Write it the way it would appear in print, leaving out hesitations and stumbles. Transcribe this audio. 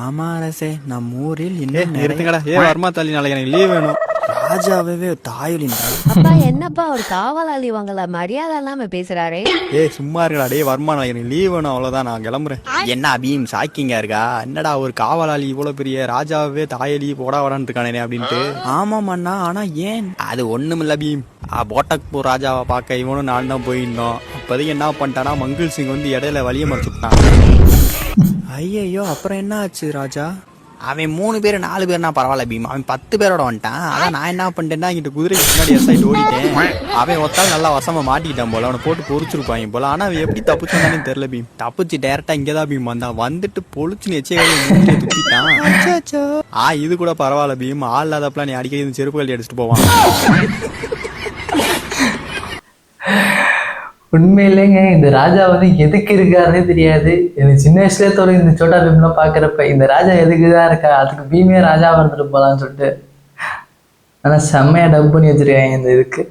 ஆமா அரசே, நம்ம ஊரில் இன்னும் நிறுத்துங்கடா. வர்மா தாலி, நாளைக்கு எனக்கு லீவ் வேணும். ராஜாவே தாயுலின் அப்பா என்னப்பா ஒரு காவலாளி வாங்கல மரியாதை இல்லாம பேசுறாரே. சும்மா இருக்கடா. வர்மா, நாளைக்கு எனக்கு லீவ் வேணும், அவ்வளவுதான், நான் கிளம்புறேன். என்ன அபியும் ஷாக்கிங்கா இருக்கா? என்னடா ஒரு காவலாளி இவ்வளவு பெரிய ராஜாவே தாயலி போடா வரான்னு இருக்கானே அப்படின்ட்டு. ஆமாம் அண்ணா, ஆனா ஏன்? அது ஒண்ணுமில்ல பீம். போட்டக்பூர் ராஜாவை பார்க்க இவனும் நான் தான் போயிருந்தோம். அப்போதைக்கு என்ன பண்ணிட்டானா, மங்கிள் சிங் வந்து இடையில வழிய மறைச்சுட்டான். ஐயோ, அப்புறம் என்ன ஆச்சு ராஜா? அவன் 3 பேர் 4 பேர்னா பரவாயில்ல பீம், அவன் 10 பேரோட வந்துட்டான். அதான் நான் என்ன பண்ணிட்டேன்னா, இங்கிட்ட குதிரைக்கு முன்னாடி எஸ்ஐட்டு ஓடிட்டேன். அவன் ஒத்தால் நல்லா வசமா மாட்டிக்கிட்டான் போல, அவனை போட்டு பொறிச்சிருப்பாங்க போல. ஆனா அவன் எப்படி தப்பிச்சானு தெரியல பீம். தப்பிச்சு டேரக்டா இங்கதான் பீம் வந்தான். வந்துட்டு பொழிச்சுன்னு எச்சைகளை துப்பிட்டான். இது கூட பரவாயில்ல பீம், ஆள் இல்லாதப்பெல்லாம் நீ அடிக்கடி இந்த செருப்பு கழட்டி அடிச்சுட்டு போவான். உண்மையிலேங்க இந்த ராஜா வந்து எதுக்கு இருக்காருன்னே தெரியாது. எனக்கு சின்ன வயசுல தோற இந்த சோட்டா பீம்லாம் பாக்குறப்ப இந்த ராஜா எதுக்குதான் இருக்கா, அதுக்கு பீமே ராஜா வந்துட்டு போலான்னு சொல்லிட்டு. ஆனா செம்மையா டப் பண்ணி வச்சிருக்காங்க இந்த இதுக்கு.